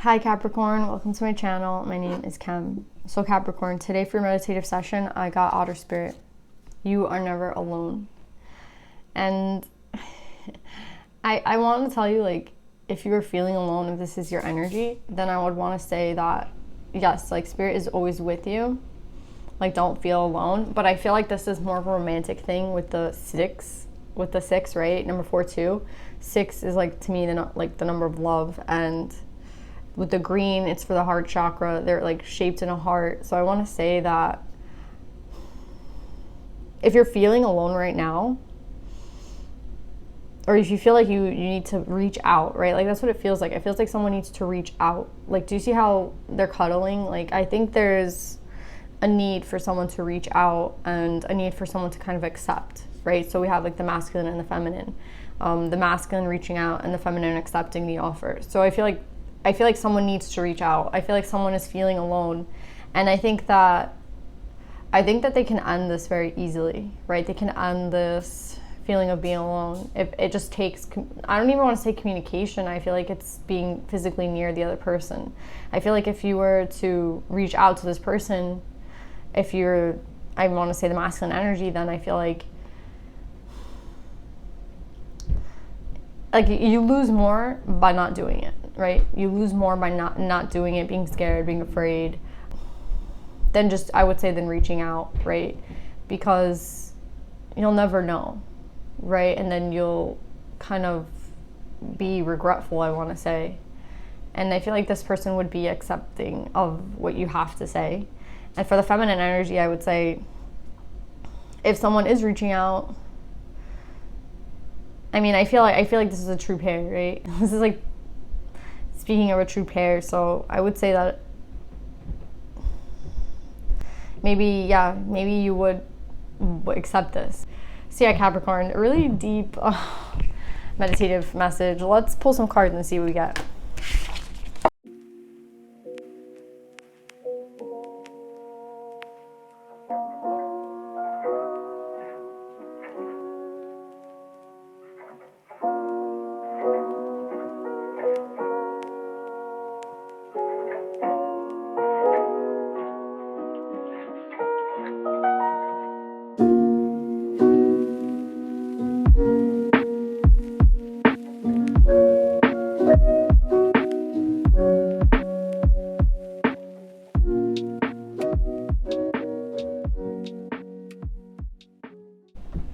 Hi Capricorn, welcome to my channel. My name is Kem. So Capricorn, today for your meditative session, I got Otter Spirit. You are never alone. And I want to tell you, like, if you are feeling alone, if this is your energy, then I would want to say that, yes, like, Spirit is always with you. Like, don't feel alone. But I feel like this is more of a romantic thing with the six, right? Number 4, 2. 6 is, like, to me, the number of love. And with the green, it's for the heart chakra. They're like shaped in a heart. So I want to say that if you're feeling alone right now, or if you feel like you need to reach out, right? Like, that's what it feels like. It feels like someone needs to reach out. Like, do you see how they're cuddling? Like, I think there's a need for someone to reach out and a need for someone to kind of accept, right? So we have like the masculine and the feminine. The masculine reaching out and the feminine accepting the offer. So I feel like someone needs to reach out. I feel like someone is feeling alone. And I think that they can end this very easily, right? They can end this feeling of being alone. It just takes, I don't even want to say communication. I feel like it's being physically near the other person. I feel like if you were to reach out to this person, I want to say the masculine energy, then I feel like you lose more by not doing it, right? You lose more by not doing it, being scared, being afraid, than reaching out, right? Because you'll never know, right? And then you'll kind of be regretful, I want to say. And I feel like this person would be accepting of what you have to say. And for the feminine energy, I would say if someone is reaching out, I mean, I feel like this is a true pair, right? This is like speaking of a true pair. So I would say that maybe you would accept this. So yeah, Capricorn, a really deep meditative message. Let's pull some cards and see what we get.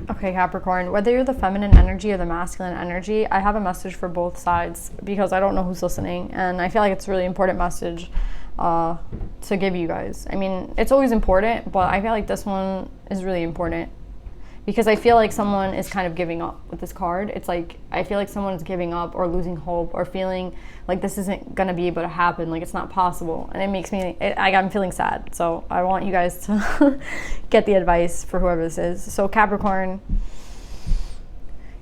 Okay, Capricorn, whether you're the feminine energy or the masculine energy, I have a message for both sides because I don't know who's listening, and I feel like it's a really important message to give you guys. I mean, it's always important, but I feel like this one is really important because I feel like someone is kind of giving up with this card. It's like, I feel like someone is giving up or losing hope or feeling like this isn't gonna be able to happen, like it's not possible. And it makes me, I'm feeling sad. So I want you guys to get the advice for whoever this is. So Capricorn,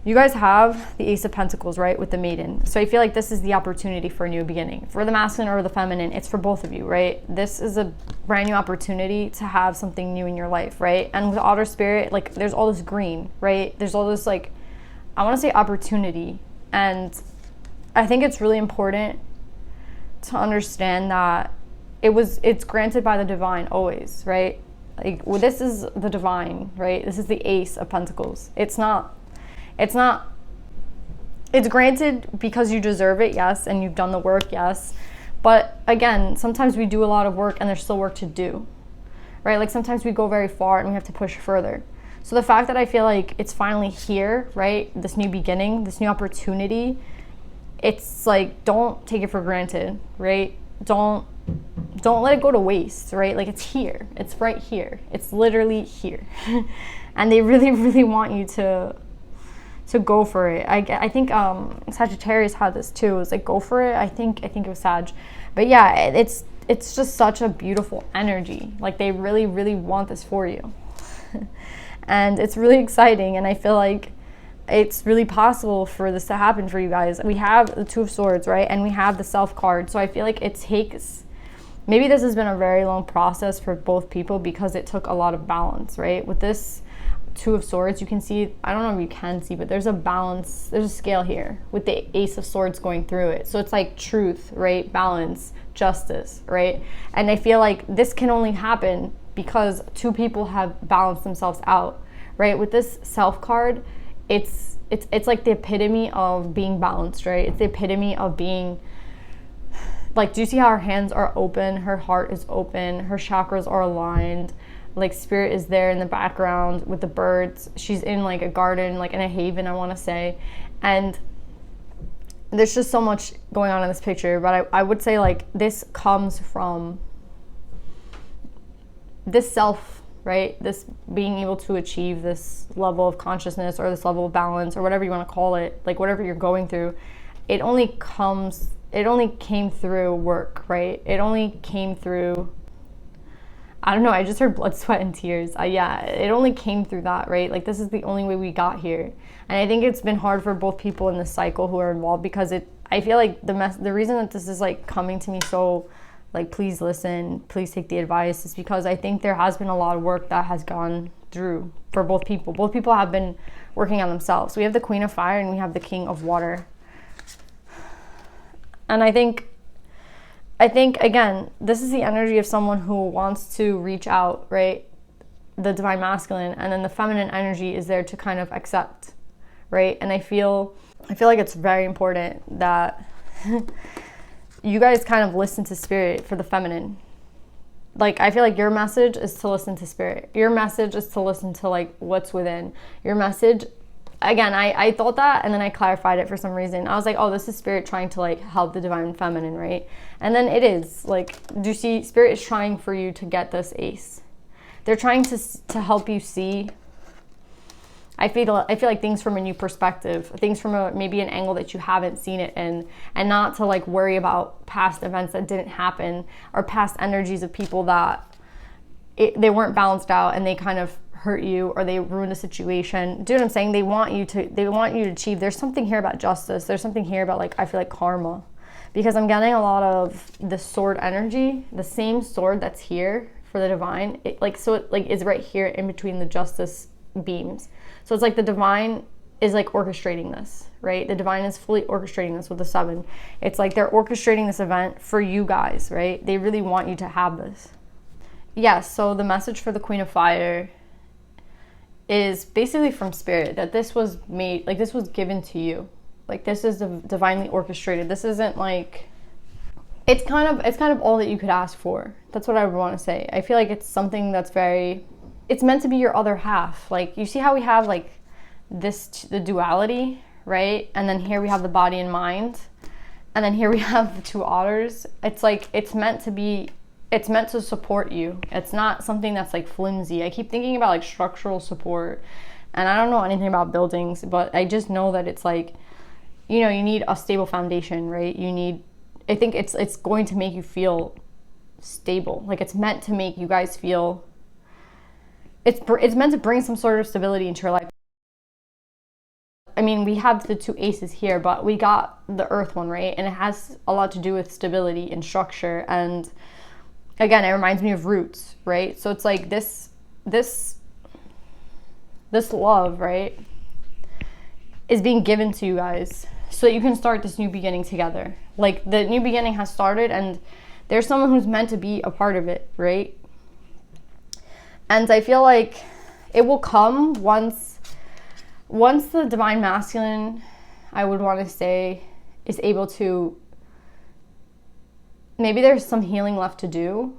you guys have the Ace of Pentacles, right, with the Maiden. So I feel like this is the opportunity for a new beginning. For the masculine or the feminine, it's for both of you, right? This is a brand new opportunity to have something new in your life, right? And with Otter Spirit, like, there's all this green, right? There's all this, like, I want to say opportunity. And I think it's really important to understand that it's granted by the divine always, right? Like, well, this is the divine, right? This is the Ace of Pentacles. It's granted because you deserve it, yes, and you've done the work, yes. But again, sometimes we do a lot of work and there's still work to do, right? Like, sometimes we go very far and we have to push further. So the fact that I feel like it's finally here, right? This new beginning, this new opportunity, it's like, don't take it for granted, right? Don't let it go to waste, right? Like, it's here. It's right here. It's literally here. And they really, really want you to go for it. I think Sagittarius had this too. It was like, go for it. I think it was Sag. But yeah, it's just such a beautiful energy. Like, they really, really want this for you. And it's really exciting, and I feel like it's really possible for this to happen for you guys. We have the Two of Swords, right? And we have the Self card. So I feel like it takes, maybe this has been a very long process for both people because it took a lot of balance, right? With this Two of Swords, you can see, I don't know if you can see, but there's a balance, there's a scale here with the Ace of Swords going through it. So it's like truth, right? Balance, justice, right? And I feel like this can only happen because two people have balanced themselves out, right? With this Self card, it's like the epitome of being balanced, right? It's the epitome of being, like, do you see how her hands are open? Her heart is open. Her chakras are aligned. Like, spirit is there in the background with the birds. She's in like a garden, like in a haven, I want to say. And there's just so much going on in this picture. But I would say, like, this comes from this self, right? This being able to achieve this level of consciousness or this level of balance or whatever you want to call it, like whatever you're going through, it only came through work, right? It only came through, I don't know, I just heard blood, sweat, and tears. Yeah, it only came through that, right? Like, this is the only way we got here. And I think it's been hard for both people in this cycle who are involved, because I feel like the reason that this is like coming to me so, like, please listen, please take the advice, is because I think there has been a lot of work that has gone through for both people. Both people have been working on themselves. We have the Queen of Fire and we have the King of Water. And I think, again, this is the energy of someone who wants to reach out, right? The Divine Masculine, and then the feminine energy is there to kind of accept, right? And I feel like it's very important that you guys kind of listen to spirit for the feminine. Like, I feel like your message is to listen to spirit. Your message is to listen to, like, what's within. Your message, again, I thought that, and then I clarified it for some reason. I was like, oh, this is spirit trying to, like, help the divine feminine, right? And then it is. Like, do you see, spirit is trying for you to get this ace. They're trying to help you see, I feel like, things from a new perspective, things from maybe an angle that you haven't seen it in, and not to, like, worry about past events that didn't happen, or past energies of people that they weren't balanced out and they kind of hurt you, or they ruined a situation. Do you know what I'm saying? They want you to achieve. There's something here about justice. There's something here about, like, I feel like karma, because I'm getting a lot of the sword energy, the same sword that's here for the divine. It is right here in between the justice beams. So it's like the divine is, like, orchestrating this, right? The divine is fully orchestrating this with the 7. It's like they're orchestrating this event for you guys, right? They really want you to have this. Yes, so the message for the Queen of Fire is basically from spirit, that this was made, like, this was given to you. Like, this is divinely orchestrated. This isn't like, it's kind of all that you could ask for. That's what I would want to say. I feel like it's something that's it's meant to be your other half. Like, you see how we have, like, the duality, right? And then here we have the body and mind. And then here we have the 2 otters. It's like, it's meant to support you. It's not something that's, like, flimsy. I keep thinking about, like, structural support. And I don't know anything about buildings, but I just know that it's like, you know, you need a stable foundation, right? I think it's going to make you feel stable. Like, it's meant to make you guys feel, it's meant to bring some sort of stability into your life. I mean, we have the 2 aces here, but we got the earth one, right? And it has a lot to do with stability and structure. And again, it reminds me of roots, right? So it's like this love, right, is being given to you guys so that you can start this new beginning together. Like, the new beginning has started, and there's someone who's meant to be a part of it, right? And I feel like it will come once the divine masculine, I would want to say, is able to, maybe there's some healing left to do,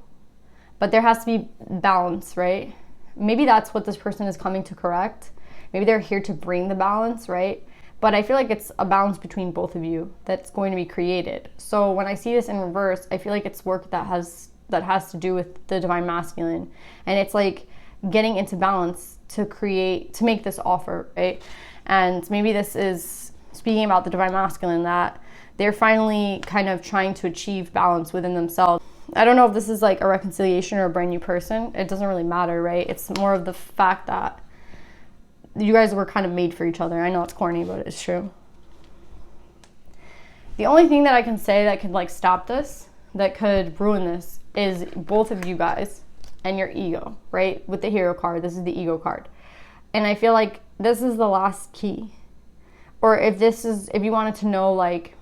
but there has to be balance, right? Maybe that's what this person is coming to correct. Maybe they're here to bring the balance, right? But I feel like it's a balance between both of you that's going to be created. So when I see this in reverse, I feel like it's work that has to do with the divine masculine. And it's like getting into balance to make this offer, right? And maybe this is speaking about the divine masculine, that they're finally kind of trying to achieve balance within themselves. I don't know if this is like a reconciliation or a brand new person. It doesn't really matter, right? It's more of the fact that you guys were kind of made for each other. I know it's corny, but it's true. The only thing that I can say that could, like, stop this, that could ruin this, is both of you guys and your ego, right? With the Hero card, this is the ego card. And I feel like this is the last key. Or if you wanted to know, like,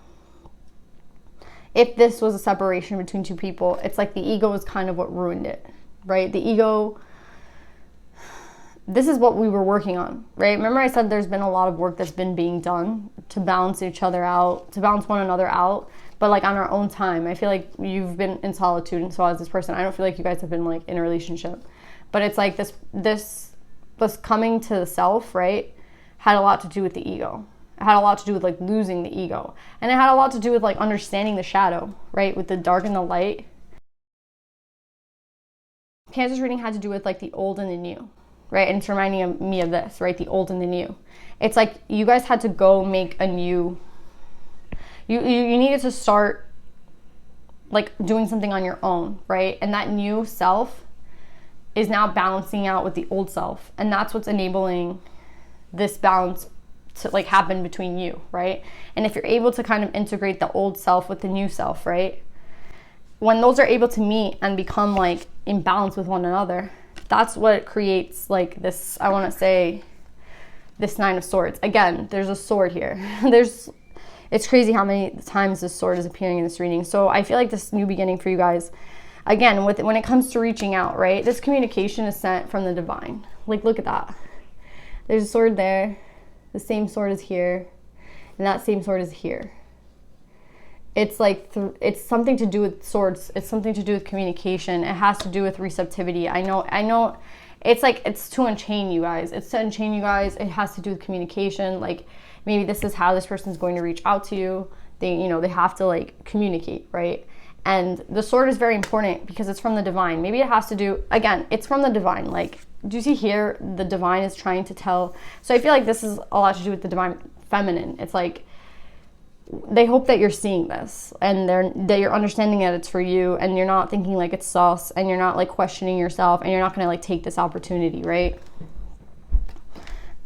if this was a separation between two people, it's like the ego is kind of what ruined it, right? The ego, this is what we were working on, right? Remember I said there's been a lot of work that's been being done to balance each other out, to balance one another out, but like on our own time. I feel like you've been in solitude, and so as this person, I don't feel like you guys have been like in a relationship. But it's like this coming to the self, right, had a lot to do with the ego. It had a lot to do with like losing the ego. And it had a lot to do with like understanding the shadow, right, with the dark and the light. Cancer's reading had to do with like the old and the new, right? And it's reminding me of this, right? The old and the new. It's like you guys had to go make a new, you needed to start like doing something on your own, right? And that new self is now balancing out with the old self. And that's what's enabling this balance to like happen between you, right? And if you're able to kind of integrate the old self with the new self, right? When those are able to meet and become like in balance with one another, that's what creates like this, I want to say, this Nine of Swords. Again, there's a sword here. It's crazy how many times this sword is appearing in this reading. So I feel like this new beginning for you guys, again, when it comes to reaching out, right? This communication is sent from the divine. Like, look at that. There's a sword there. The same sword is here. And that same sword is here. It's like, it's something to do with swords. It's something to do with communication. It has to do with receptivity. I know. It's like, it's to unchain you guys. It's to unchain you guys. It has to do with communication. Like, maybe this is how this person's going to reach out to you. They have to like communicate, right? And the sword is very important because it's from the divine. Maybe it has to do, again, it's from the divine. Like, do you see here, the divine is trying to tell. So I feel like this is a lot to do with the divine feminine. It's like, they hope that you're seeing this and that you're understanding that it's for you, and you're not thinking like it's sus, and you're not like questioning yourself, and you're not going to like take this opportunity, right?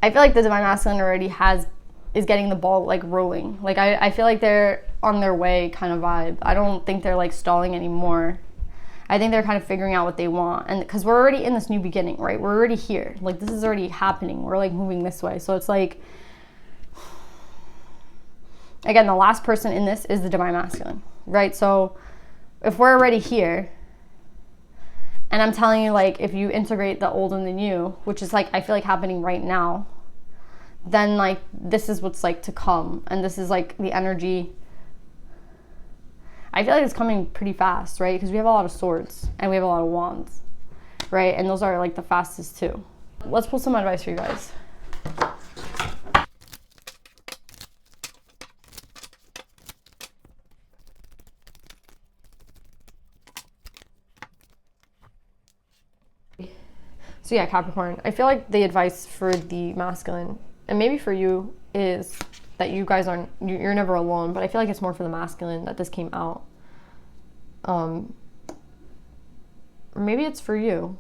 I feel like the divine masculine already is getting the ball like rolling. Like I feel like they're on their way kind of vibe. I don't think they're like stalling anymore. I think they're kind of figuring out what they want, and because we're already in this new beginning, right? We're already here. Like, this is already happening. We're like moving this way. So it's like, again, the last person in this is the divine masculine, right? So if we're already here, and I'm telling you, like, if you integrate the old and the new, which is like, I feel like happening right now, then like, this is what's like to come. And this is like the energy. I feel like it's coming pretty fast, right? Because we have a lot of swords and we have a lot of wands, right? And those are like the fastest too. Let's pull some advice for you guys. So yeah, Capricorn, I feel like the advice for the masculine, and maybe for you, is that you guys you're never alone, but I feel like it's more for the masculine that this came out. Or maybe it's for you.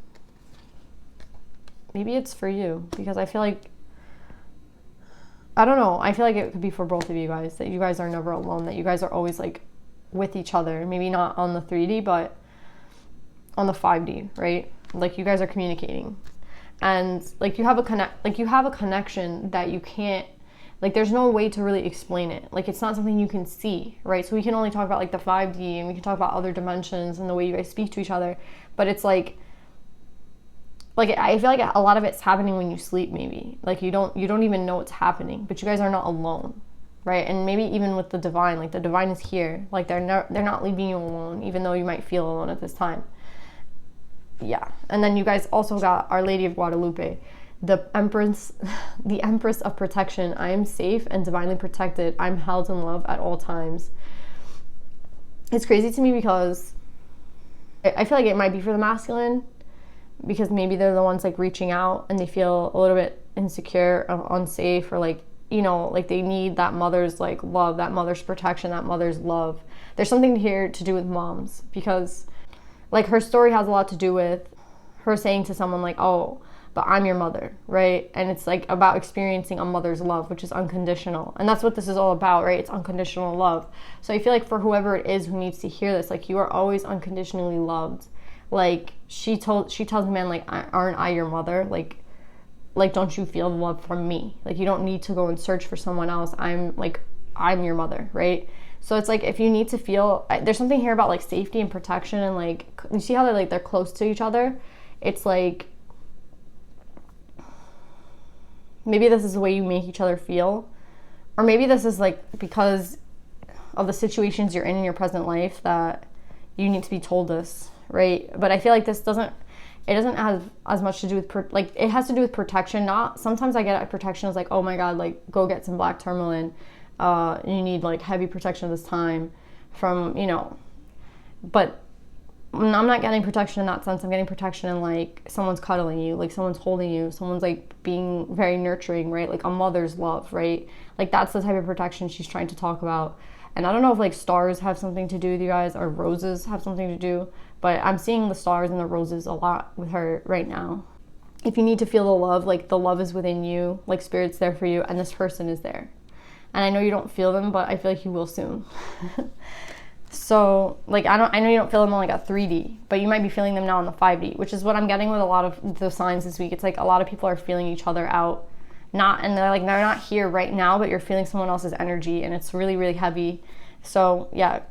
Maybe it's for you, because I feel like, I don't know, I feel like it could be for both of you guys, that you guys are never alone, that you guys are always like with each other. Maybe not on the 3D, but on the 5D, right? Like, you guys are communicating, and like you have a connection that you can't, like, there's no way to really explain it. Like, it's not something you can see, right? So we can only talk about like the 5D, and we can talk about other dimensions and the way you guys speak to each other, but it's like I feel like a lot of it's happening when you sleep. Maybe like you don't even know it's happening, but you guys are not alone, right? And maybe even with the divine, like the divine is here, like they're not leaving you alone, even though you might feel alone at this time. Yeah. And then you guys also got Our Lady of Guadalupe, the Empress of protection. I am safe and divinely protected. I'm held in love at all times. It's crazy to me because I feel like it might be for the masculine, because maybe they're the ones like reaching out and they feel a little bit insecure or unsafe, or like, you know, like they need that mother's like love, that mother's protection, that mother's love. There's something here to do with moms, because like her story has a lot to do with her saying to someone like, oh, but I'm your mother, right? And it's like about experiencing a mother's love, which is unconditional. And that's what this is all about, right? It's unconditional love. So I feel like for whoever it is who needs to hear this, like, you are always unconditionally loved. Like, she tells the man, like, aren't I your mother? Like like, don't you feel the love from me? Like, you don't need to go and search for someone else. I'm your mother, right? So it's like, if you need to feel, there's something here about like safety and protection, and like, you see how they're close to each other? It's like, maybe this is the way you make each other feel, or maybe this is like because of the situations you're in your present life that you need to be told this, right? But I feel like it doesn't have as much to do with, like, it has to do with protection. Not, sometimes I get protection as like, oh my God, like, go get some black tourmaline. You need like heavy protection this time from, but I'm not getting protection in that sense. I'm getting protection in like someone's cuddling you, like someone's holding you, someone's like being very nurturing, right? Like a mother's love, right? Like that's the type of protection she's trying to talk about. And I don't know if like stars have something to do with you guys, or roses have something to do, but I'm seeing the stars and the roses a lot with her right now. If you need to feel the love, like the love is within you, like spirit's there for you, and this person is there. And I know you don't feel them, but I feel like you will soon. So like, I know you don't feel them on like a 3D, but you might be feeling them now on the 5D, which is what I'm getting with a lot of the signs this week. It's like a lot of people are feeling each other out. And they're not here right now, but you're feeling someone else's energy, and it's really, really heavy. So yeah,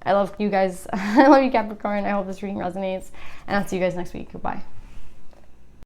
I love you guys. I love you, Capricorn. I hope this reading resonates, and I'll see you guys next week. Goodbye.